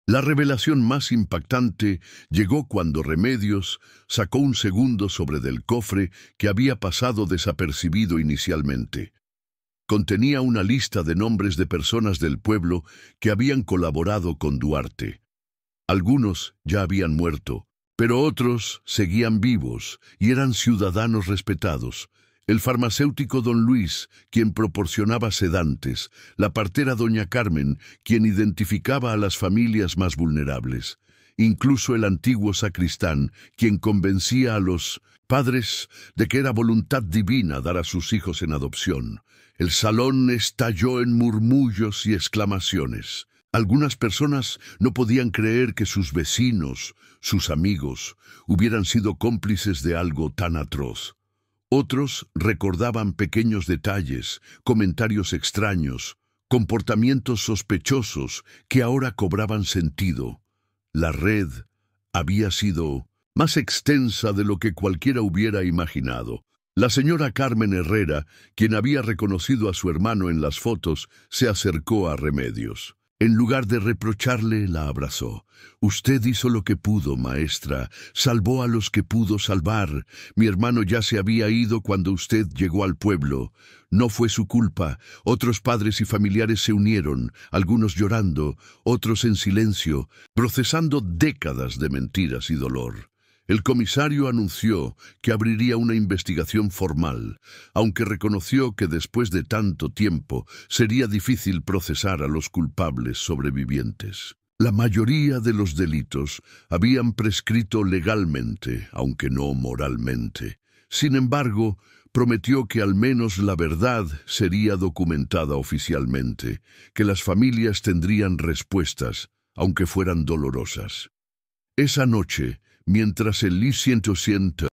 La revelación más impactante llegó cuando Remedios sacó un segundo sobre del cofre que había pasado desapercibido inicialmente. Contenía una lista de nombres de personas del pueblo que habían colaborado con Duarte. Algunos ya habían muerto, pero otros seguían vivos y eran ciudadanos respetados. El farmacéutico don Luis, quien proporcionaba sedantes, la partera doña Carmen, quien identificaba a las familias más vulnerables, incluso el antiguo sacristán, quien convencía a los padres de que era voluntad divina dar a sus hijos en adopción. El salón estalló en murmullos y exclamaciones. Algunas personas no podían creer que sus vecinos, sus amigos, hubieran sido cómplices de algo tan atroz. Otros recordaban pequeños detalles, comentarios extraños, comportamientos sospechosos que ahora cobraban sentido. La red había sido más extensa de lo que cualquiera hubiera imaginado. La señora Carmen Herrera, quien había reconocido a su hermano en las fotos, se acercó a Remedios. En lugar de reprocharle, la abrazó. «Usted hizo lo que pudo, maestra. Salvó a los que pudo salvar. Mi hermano ya se había ido cuando usted llegó al pueblo. No fue su culpa. Otros padres y familiares se unieron, algunos llorando, otros en silencio, procesando décadas de mentiras y dolor». El comisario anunció que abriría una investigación formal, aunque reconoció que después de tanto tiempo sería difícil procesar a los culpables sobrevivientes. La mayoría de los delitos habían prescrito legalmente, aunque no moralmente. Sin embargo, prometió que al menos la verdad sería documentada oficialmente, que las familias tendrían respuestas, aunque fueran dolorosas. Esa noche, mientras el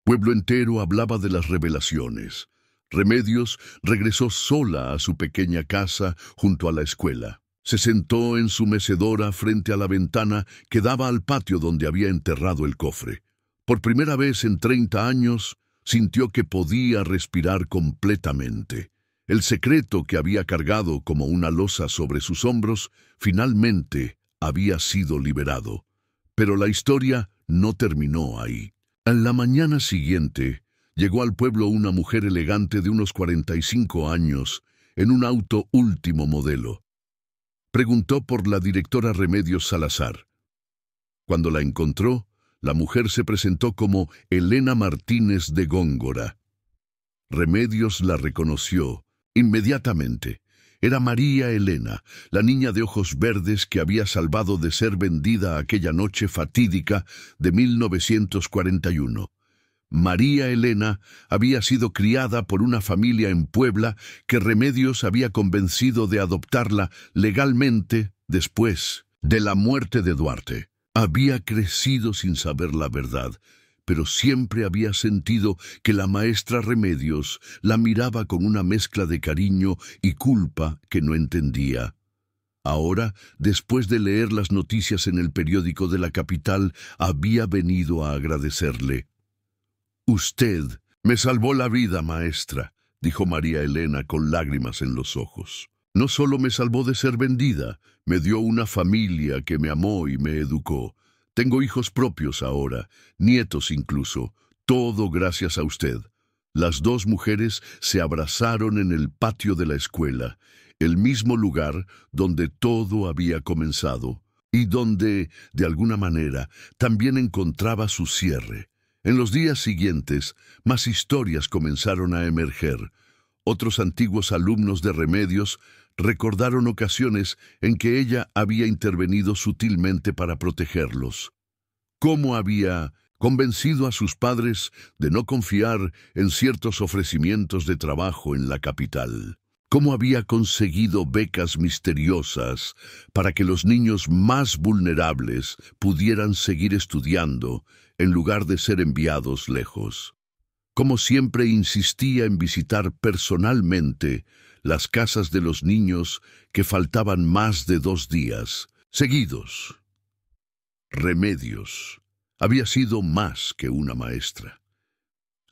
pueblo entero hablaba de las revelaciones, Remedios regresó sola a su pequeña casa junto a la escuela. Se sentó en su mecedora frente a la ventana que daba al patio donde había enterrado el cofre. Por primera vez en 30 años, sintió que podía respirar completamente. El secreto que había cargado como una losa sobre sus hombros, finalmente había sido liberado. Pero la historia no terminó ahí. En la mañana siguiente, llegó al pueblo una mujer elegante de unos 45 años, en un auto último modelo. Preguntó por la directora Remedios Salazar. Cuando la encontró, la mujer se presentó como Elena Martínez de Góngora. Remedios la reconoció inmediatamente. Era María Elena, la niña de ojos verdes que había salvado de ser vendida aquella noche fatídica de 1941. María Elena había sido criada por una familia en Puebla que Remedios había convencido de adoptarla legalmente después de la muerte de Duarte. Había crecido sin saber la verdad, pero siempre había sentido que la maestra Remedios la miraba con una mezcla de cariño y culpa que no entendía. Ahora, después de leer las noticias en el periódico de la capital, había venido a agradecerle. «Usted me salvó la vida, maestra», dijo María Elena con lágrimas en los ojos. «No solo me salvó de ser vendida, me dio una familia que me amó y me educó. Tengo hijos propios ahora, nietos incluso, todo gracias a usted». Las dos mujeres se abrazaron en el patio de la escuela, el mismo lugar donde todo había comenzado y donde, de alguna manera, también encontraba su cierre. En los días siguientes, más historias comenzaron a emerger. Otros antiguos alumnos de Remedios recordaron ocasiones en que ella había intervenido sutilmente para protegerlos. Cómo había convencido a sus padres de no confiar en ciertos ofrecimientos de trabajo en la capital. Cómo había conseguido becas misteriosas para que los niños más vulnerables pudieran seguir estudiando en lugar de ser enviados lejos. Cómo siempre insistía en visitar personalmente las casas de los niños que faltaban más de 2 días seguidos. Remedios había sido más que una maestra.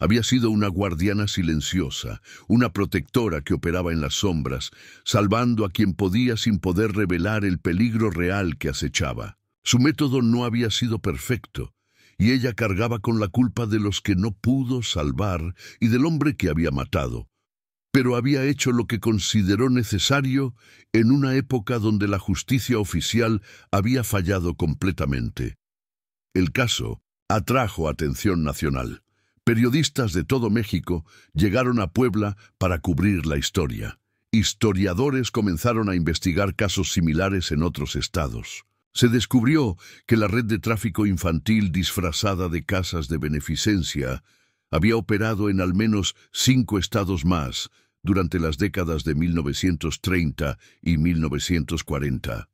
Había sido una guardiana silenciosa, una protectora que operaba en las sombras, salvando a quien podía sin poder revelar el peligro real que acechaba. Su método no había sido perfecto, y ella cargaba con la culpa de los que no pudo salvar y del hombre que había matado. Pero había hecho lo que consideró necesario en una época donde la justicia oficial había fallado completamente. El caso atrajo atención nacional. Periodistas de todo México llegaron a Puebla para cubrir la historia. Historiadores comenzaron a investigar casos similares en otros estados. Se descubrió que la red de tráfico infantil disfrazada de casas de beneficencia había operado en al menos 5 estados más durante las décadas de 1930 y 1940.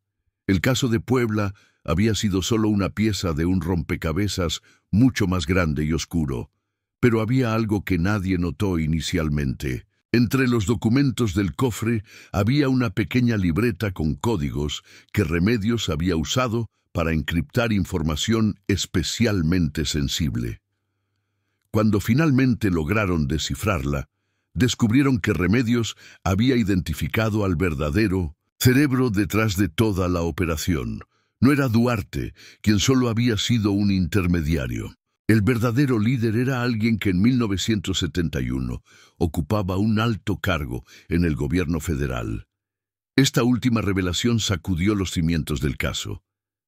El caso de Puebla había sido solo una pieza de un rompecabezas mucho más grande y oscuro, pero había algo que nadie notó inicialmente. Entre los documentos del cofre había una pequeña libreta con códigos que Remedios había usado para encriptar información especialmente sensible. Cuando finalmente lograron descifrarla, descubrieron que Remedios había identificado al verdadero cerebro detrás de toda la operación. No era Duarte, quien solo había sido un intermediario. El verdadero líder era alguien que en 1971 ocupaba un alto cargo en el gobierno federal. Esta última revelación sacudió los cimientos del caso.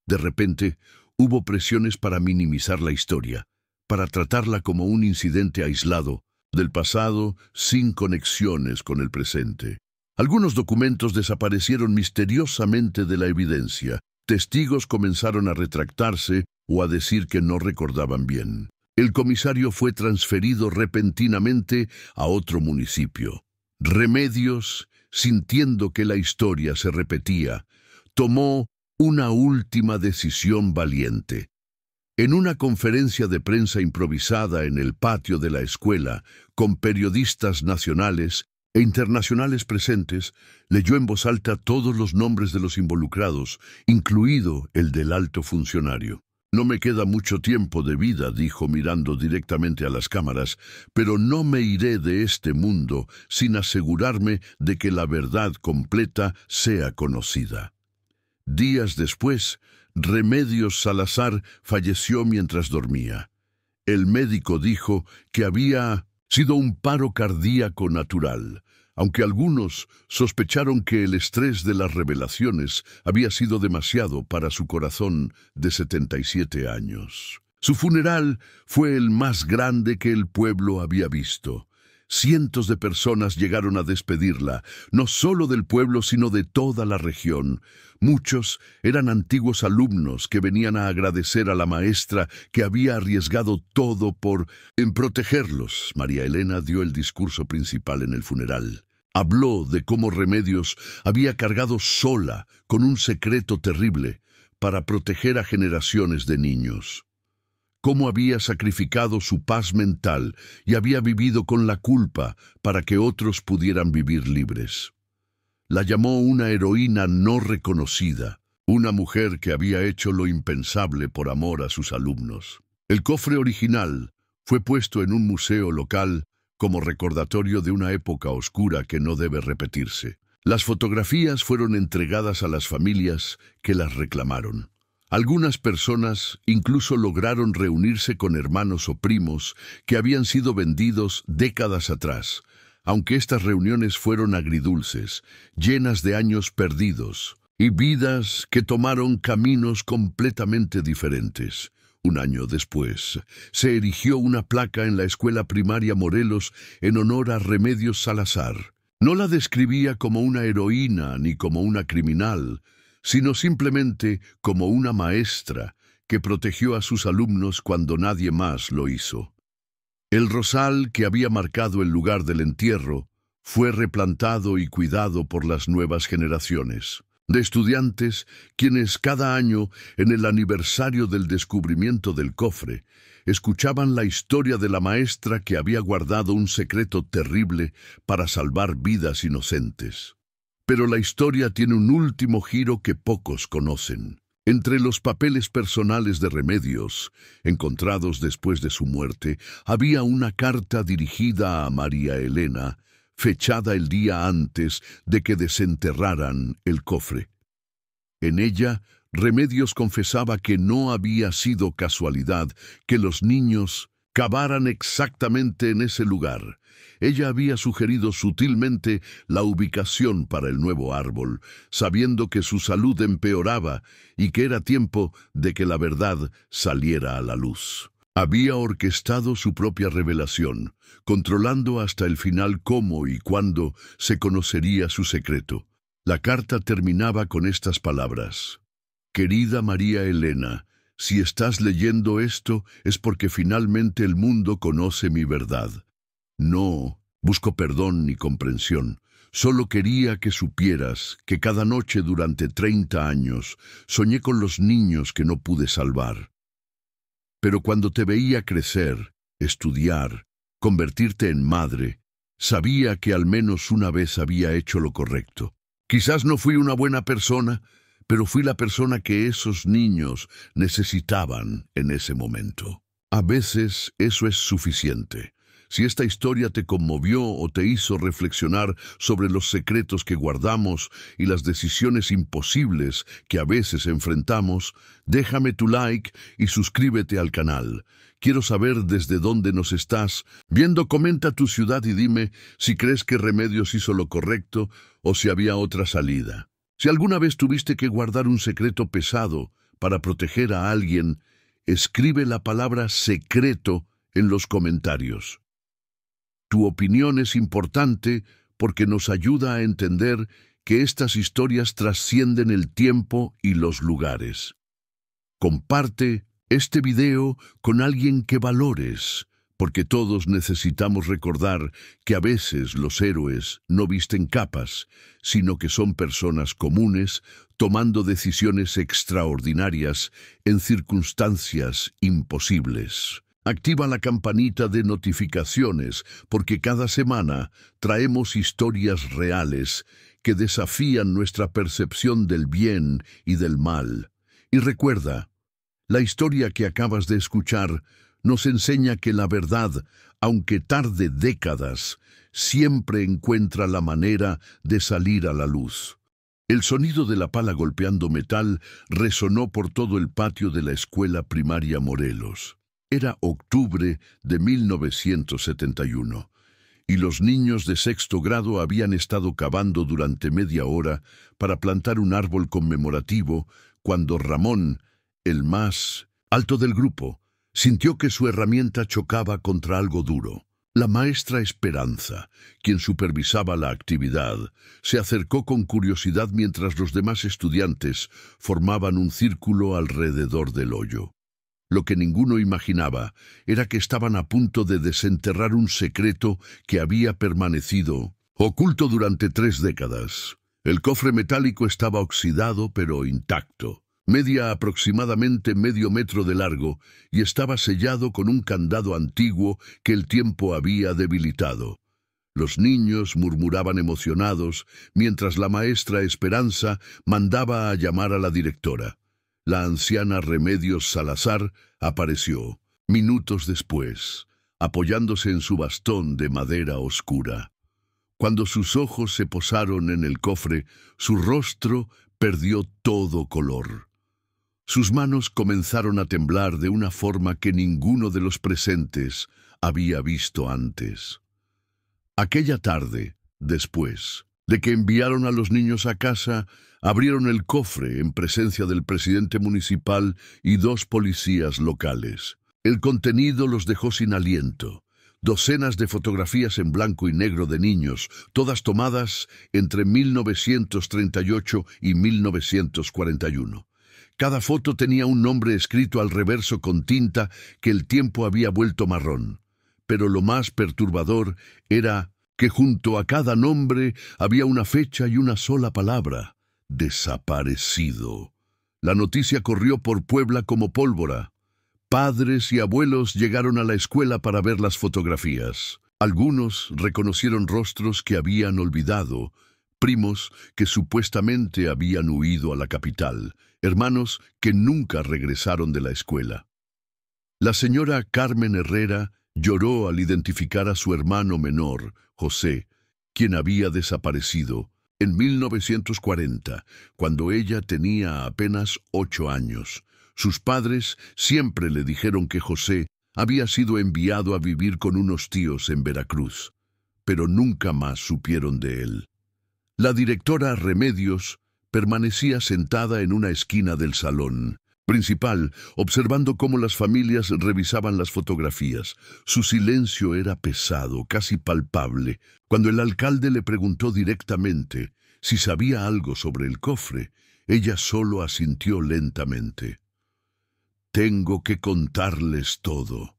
De repente, hubo presiones para minimizar la historia, para tratarla como un incidente aislado del pasado sin conexiones con el presente. Algunos documentos desaparecieron misteriosamente de la evidencia. Testigos comenzaron a retractarse o a decir que no recordaban bien. El comisario fue transferido repentinamente a otro municipio. Remedios, sintiendo que la historia se repetía, tomó una última decisión valiente. En una conferencia de prensa improvisada en el patio de la escuela, con periodistas nacionales e internacionales presentes, leyó en voz alta todos los nombres de los involucrados, incluido el del alto funcionario. «No me queda mucho tiempo de vida», dijo mirando directamente a las cámaras, «pero no me iré de este mundo sin asegurarme de que la verdad completa sea conocida». Días después, Remedios Salazar falleció mientras dormía. El médico dijo que había sido un paro cardíaco natural, aunque algunos sospecharon que el estrés de las revelaciones había sido demasiado para su corazón de 77 años. Su funeral fue el más grande que el pueblo había visto. Cientos de personas llegaron a despedirla, no solo del pueblo, sino de toda la región. Muchos eran antiguos alumnos que venían a agradecer a la maestra que había arriesgado todo en protegerlos. María Elena dio el discurso principal en el funeral. Habló de cómo Remedios había cargado sola con un secreto terrible para proteger a generaciones de niños. Cómo había sacrificado su paz mental y había vivido con la culpa para que otros pudieran vivir libres. La llamó una heroína no reconocida, una mujer que había hecho lo impensable por amor a sus alumnos. El cofre original fue puesto en un museo local como recordatorio de una época oscura que no debe repetirse. Las fotografías fueron entregadas a las familias que las reclamaron. Algunas personas incluso lograron reunirse con hermanos o primos que habían sido vendidos décadas atrás, aunque estas reuniones fueron agridulces, llenas de años perdidos y vidas que tomaron caminos completamente diferentes. Un año después, se erigió una placa en la escuela primaria Morelos en honor a Remedios Salazar. No la describía como una heroína ni como una criminal, sino simplemente como una maestra que protegió a sus alumnos cuando nadie más lo hizo. El rosal que había marcado el lugar del entierro fue replantado y cuidado por las nuevas generaciones de estudiantes, quienes cada año, en el aniversario del descubrimiento del cofre, escuchaban la historia de la maestra que había guardado un secreto terrible para salvar vidas inocentes. Pero la historia tiene un último giro que pocos conocen. Entre los papeles personales de Remedios, encontrados después de su muerte, había una carta dirigida a María Elena, fechada el día antes de que desenterraran el cofre. En ella, Remedios confesaba que no había sido casualidad que los niños cavaran exactamente en ese lugar. Ella había sugerido sutilmente la ubicación para el nuevo árbol, sabiendo que su salud empeoraba y que era tiempo de que la verdad saliera a la luz. Había orquestado su propia revelación, controlando hasta el final cómo y cuándo se conocería su secreto. La carta terminaba con estas palabras: Querida María Elena, si estás leyendo esto es porque finalmente el mundo conoce mi verdad. No busco perdón ni comprensión. Solo quería que supieras que cada noche durante 30 años soñé con los niños que no pude salvar. Pero cuando te veía crecer, estudiar, convertirte en madre, sabía que al menos una vez había hecho lo correcto. Quizás no fui una buena persona, pero fui la persona que esos niños necesitaban en ese momento. A veces eso es suficiente. Si esta historia te conmovió o te hizo reflexionar sobre los secretos que guardamos y las decisiones imposibles que a veces enfrentamos, déjame tu like y suscríbete al canal. Quiero saber desde dónde nos estás viendo. Comenta tu ciudad y dime si crees que Remedios hizo lo correcto o si había otra salida. Si alguna vez tuviste que guardar un secreto pesado para proteger a alguien, escribe la palabra secreto en los comentarios. Tu opinión es importante porque nos ayuda a entender que estas historias trascienden el tiempo y los lugares. Comparte este video con alguien que valores, porque todos necesitamos recordar que a veces los héroes no visten capas, sino que son personas comunes tomando decisiones extraordinarias en circunstancias imposibles. Activa la campanita de notificaciones porque cada semana traemos historias reales que desafían nuestra percepción del bien y del mal. Y recuerda, la historia que acabas de escuchar nos enseña que la verdad, aunque tarde décadas, siempre encuentra la manera de salir a la luz. El sonido de la pala golpeando metal resonó por todo el patio de la escuela primaria Morelos. Era octubre de 1971, y los niños de sexto grado habían estado cavando durante media hora para plantar un árbol conmemorativo cuando Ramón, el más alto del grupo, sintió que su herramienta chocaba contra algo duro. La maestra Esperanza, quien supervisaba la actividad, se acercó con curiosidad mientras los demás estudiantes formaban un círculo alrededor del hoyo. Lo que ninguno imaginaba era que estaban a punto de desenterrar un secreto que había permanecido oculto durante 3 décadas. El cofre metálico estaba oxidado pero intacto. Medía aproximadamente medio metro de largo y estaba sellado con un candado antiguo que el tiempo había debilitado. Los niños murmuraban emocionados mientras la maestra Esperanza mandaba a llamar a la directora. La anciana Remedios Salazar apareció, minutos después, apoyándose en su bastón de madera oscura. Cuando sus ojos se posaron en el cofre, su rostro perdió todo color. Sus manos comenzaron a temblar de una forma que ninguno de los presentes había visto antes. Aquella tarde, después de que enviaron a los niños a casa, abrieron el cofre en presencia del presidente municipal y 2 policías locales. El contenido los dejó sin aliento. Docenas de fotografías en blanco y negro de niños, todas tomadas entre 1938 y 1941. Cada foto tenía un nombre escrito al reverso con tinta que el tiempo había vuelto marrón. Pero lo más perturbador era que junto a cada nombre había una fecha y una sola palabra: desaparecido. La noticia corrió por Puebla como pólvora. Padres y abuelos llegaron a la escuela para ver las fotografías. Algunos reconocieron rostros que habían olvidado, primos que supuestamente habían huido a la capital, hermanos que nunca regresaron de la escuela. La señora Carmen Herrera lloró al identificar a su hermano menor, José, quien había desaparecido. En 1940, cuando ella tenía apenas 8 años, sus padres siempre le dijeron que José había sido enviado a vivir con unos tíos en Veracruz, pero nunca más supieron de él. La directora Remedios permanecía sentada en una esquina del salón principal, observando cómo las familias revisaban las fotografías. Su silencio era pesado, casi palpable. Cuando el alcalde le preguntó directamente si sabía algo sobre el cofre, ella solo asintió lentamente. «Tengo que contarles todo»,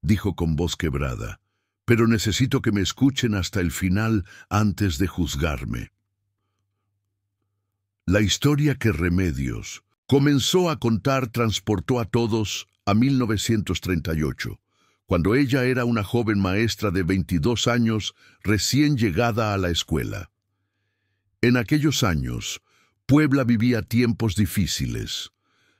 dijo con voz quebrada, «pero necesito que me escuchen hasta el final antes de juzgarme». La historia que Remedios comenzó a contar transportó a todos a 1938, cuando ella era una joven maestra de 22 años recién llegada a la escuela. En aquellos años, Puebla vivía tiempos difíciles.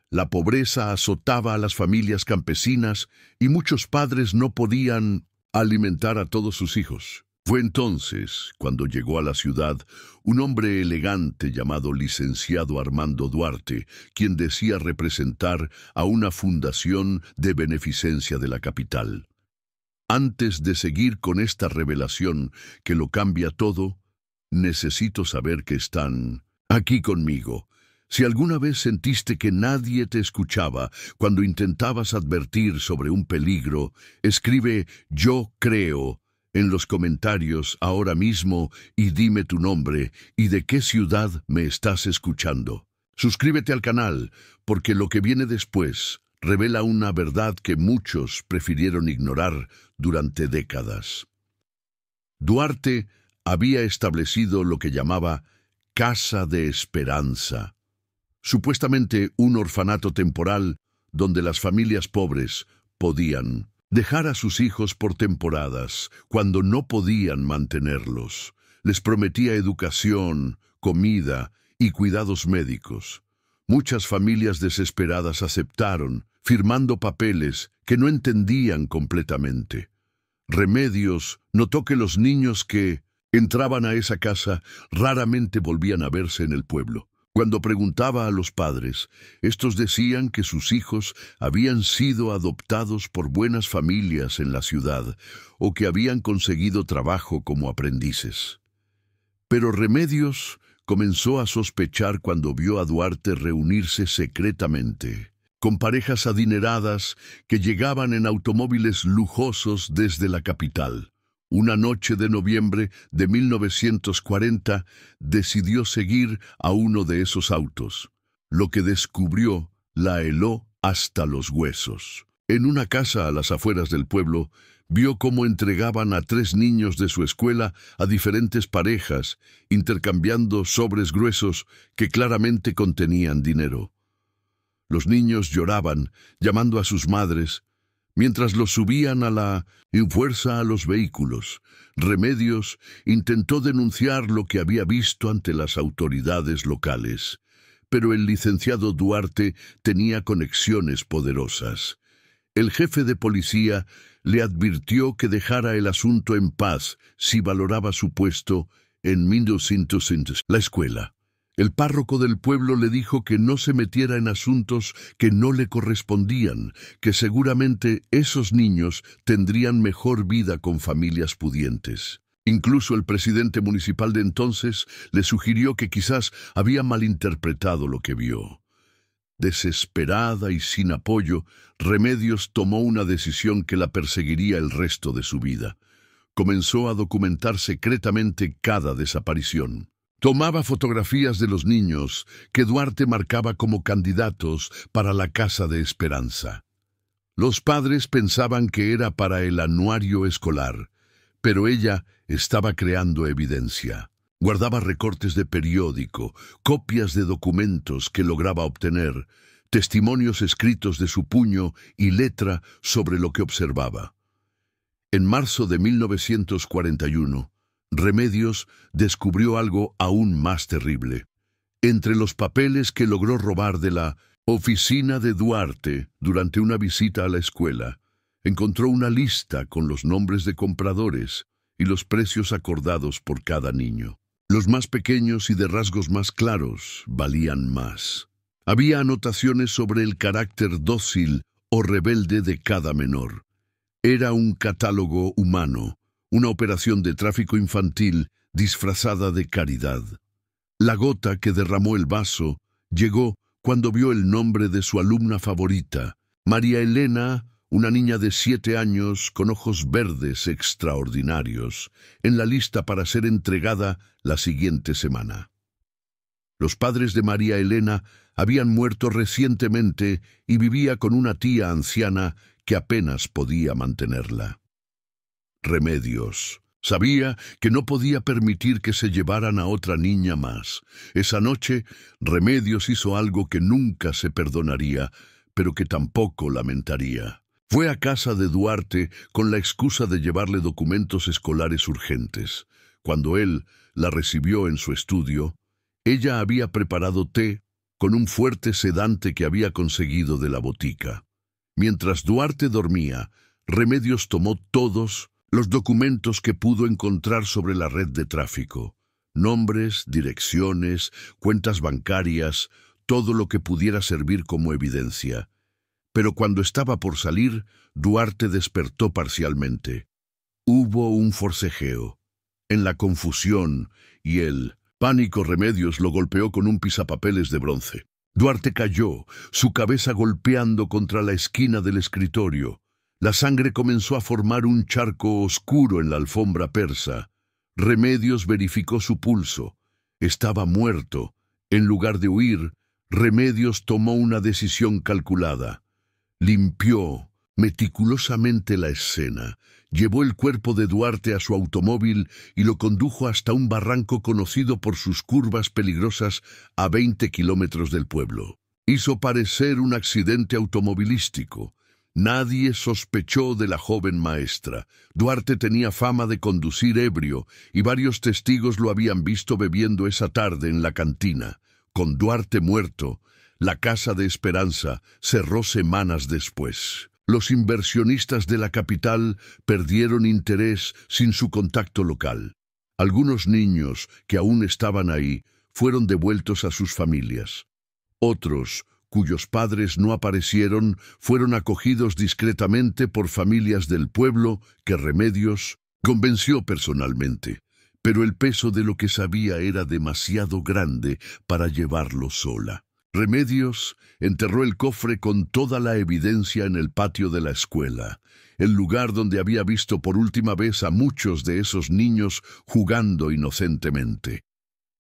La pobreza azotaba a las familias campesinas y muchos padres no podían alimentar a todos sus hijos. Fue entonces, cuando llegó a la ciudad, un hombre elegante llamado licenciado Armando Duarte, quien decía representar a una fundación de beneficencia de la capital. Antes de seguir con esta revelación que lo cambia todo, necesito saber que están aquí conmigo. Si alguna vez sentiste que nadie te escuchaba cuando intentabas advertir sobre un peligro, escribe «Yo creo» en los comentarios ahora mismo y dime tu nombre y de qué ciudad me estás escuchando. Suscríbete al canal, porque lo que viene después revela una verdad que muchos prefirieron ignorar durante décadas. Duarte había establecido lo que llamaba Casa de Esperanza, supuestamente un orfanato temporal donde las familias pobres podían dejar a sus hijos por temporadas cuando no podían mantenerlos. Les prometía educación, comida y cuidados médicos. Muchas familias desesperadas aceptaron, firmando papeles que no entendían completamente. Remedios notó que los niños que entraban a esa casa raramente volvían a verse en el pueblo. Cuando preguntaba a los padres, estos decían que sus hijos habían sido adoptados por buenas familias en la ciudad o que habían conseguido trabajo como aprendices. Pero Remedios comenzó a sospechar cuando vio a Duarte reunirse secretamente con parejas adineradas que llegaban en automóviles lujosos desde la capital. Una noche de noviembre de 1940 decidió seguir a uno de esos autos. Lo que descubrió la heló hasta los huesos. En una casa a las afueras del pueblo, vio cómo entregaban a 3 niños de su escuela a diferentes parejas, intercambiando sobres gruesos que claramente contenían dinero. Los niños lloraban, llamando a sus madres, mientras los subían en fuerza a los vehículos. Remedios intentó denunciar lo que había visto ante las autoridades locales, pero el licenciado Duarte tenía conexiones poderosas. El jefe de policía le advirtió que dejara el asunto en paz si valoraba su puesto en 1900. La escuela. El párroco del pueblo le dijo que no se metiera en asuntos que no le correspondían, que seguramente esos niños tendrían mejor vida con familias pudientes. Incluso el presidente municipal de entonces le sugirió que quizás había malinterpretado lo que vio. Desesperada y sin apoyo, Remedios tomó una decisión que la perseguiría el resto de su vida. Comenzó a documentar secretamente cada desaparición. Tomaba fotografías de los niños que Duarte marcaba como candidatos para la Casa de Esperanza. Los padres pensaban que era para el anuario escolar, pero ella estaba creando evidencia. Guardaba recortes de periódico, copias de documentos que lograba obtener, testimonios escritos de su puño y letra sobre lo que observaba. En marzo de 1941, Remedios descubrió algo aún más terrible. Entre los papeles que logró robar de la oficina de Duarte durante una visita a la escuela, encontró una lista con los nombres de compradores y los precios acordados por cada niño. Los más pequeños y de rasgos más claros valían más. Había anotaciones sobre el carácter dócil o rebelde de cada menor. Era un catálogo humano, una operación de tráfico infantil disfrazada de caridad. La gota que derramó el vaso llegó cuando vio el nombre de su alumna favorita, María Elena, una niña de 7 años con ojos verdes extraordinarios, en la lista para ser entregada la siguiente semana. Los padres de María Elena habían muerto recientemente y vivía con una tía anciana que apenas podía mantenerla. Remedios. Sabía que no podía permitir que se llevaran a otra niña más. Esa noche, Remedios hizo algo que nunca se perdonaría, pero que tampoco lamentaría. Fue a casa de Duarte con la excusa de llevarle documentos escolares urgentes. Cuando él la recibió en su estudio, ella había preparado té con un fuerte sedante que había conseguido de la botica. Mientras Duarte dormía, Remedios tomó todos los documentos que pudo encontrar sobre la red de tráfico. Nombres, direcciones, cuentas bancarias, todo lo que pudiera servir como evidencia. Pero cuando estaba por salir, Duarte despertó parcialmente. Hubo un forcejeo. En la confusión y el pánico, Remedios lo golpeó con un pisapapeles de bronce. Duarte cayó, su cabeza golpeando contra la esquina del escritorio. La sangre comenzó a formar un charco oscuro en la alfombra persa. Remedios verificó su pulso. Estaba muerto. En lugar de huir, Remedios tomó una decisión calculada. Limpió meticulosamente la escena. Llevó el cuerpo de Duarte a su automóvil y lo condujo hasta un barranco conocido por sus curvas peligrosas a 20 kilómetros del pueblo. Hizo parecer un accidente automovilístico. Nadie sospechó de la joven maestra. Duarte tenía fama de conducir ebrio y varios testigos lo habían visto bebiendo esa tarde en la cantina. Con Duarte muerto, la Casa de Esperanza cerró semanas después. Los inversionistas de la capital perdieron interés sin su contacto local. Algunos niños que aún estaban ahí fueron devueltos a sus familias. Otros, cuyos padres no aparecieron, fueron acogidos discretamente por familias del pueblo que Remedios convenció personalmente. Pero el peso de lo que sabía era demasiado grande para llevarlo sola. Remedios enterró el cofre con toda la evidencia en el patio de la escuela, el lugar donde había visto por última vez a muchos de esos niños jugando inocentemente.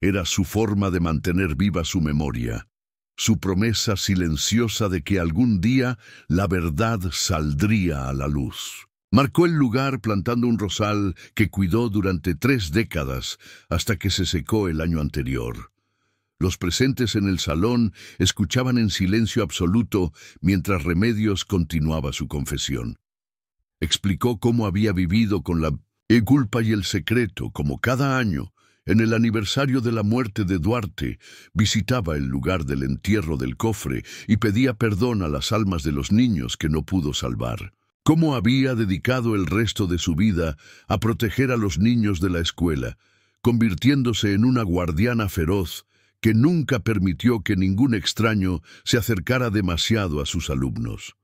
Era su forma de mantener viva su memoria, su promesa silenciosa de que algún día la verdad saldría a la luz. Marcó el lugar plantando un rosal que cuidó durante 3 décadas hasta que se secó el año anterior. Los presentes en el salón escuchaban en silencio absoluto mientras Remedios continuaba su confesión. Explicó cómo había vivido con la culpa y el secreto, como cada año, en el aniversario de la muerte de Duarte, visitaba el lugar del entierro del cofre y pedía perdón a las almas de los niños que no pudo salvar. Cómo había dedicado el resto de su vida a proteger a los niños de la escuela, convirtiéndose en una guardiana feroz que nunca permitió que ningún extraño se acercara demasiado a sus alumnos.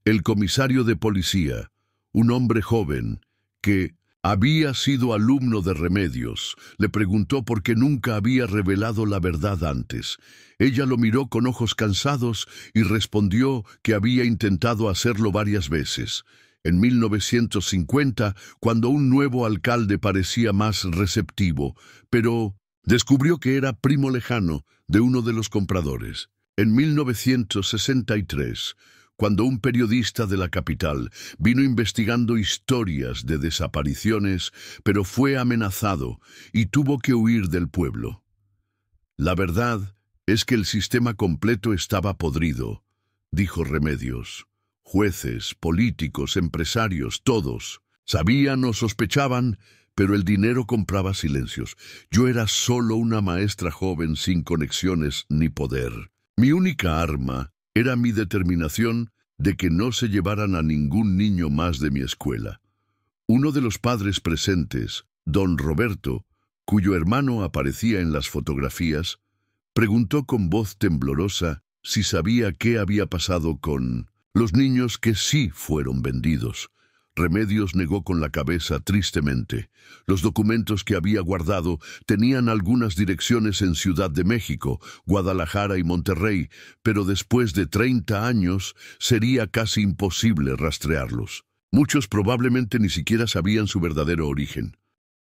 El comisario de policía, un hombre joven que había sido alumno de Remedios, le preguntó por qué nunca había revelado la verdad antes. Ella lo miró con ojos cansados y respondió que había intentado hacerlo varias veces. En 1950, cuando un nuevo alcalde parecía más receptivo, pero descubrió que era primo lejano de uno de los compradores. En 1963, cuando un periodista de la capital vino investigando historias de desapariciones, pero fue amenazado y tuvo que huir del pueblo. La verdad es que el sistema completo estaba podrido, dijo Remedios. Jueces, políticos, empresarios, todos sabían o sospechaban, pero el dinero compraba silencios. Yo era solo una maestra joven sin conexiones ni poder. Mi única arma era mi determinación de que no se llevaran a ningún niño más de mi escuela. Uno de los padres presentes, don Roberto, cuyo hermano aparecía en las fotografías, preguntó con voz temblorosa si sabía qué había pasado con los niños que sí fueron vendidos. Remedios negó con la cabeza tristemente. Los documentos que había guardado tenían algunas direcciones en Ciudad de México, Guadalajara y Monterrey, pero después de 30 años sería casi imposible rastrearlos. Muchos probablemente ni siquiera sabían su verdadero origen.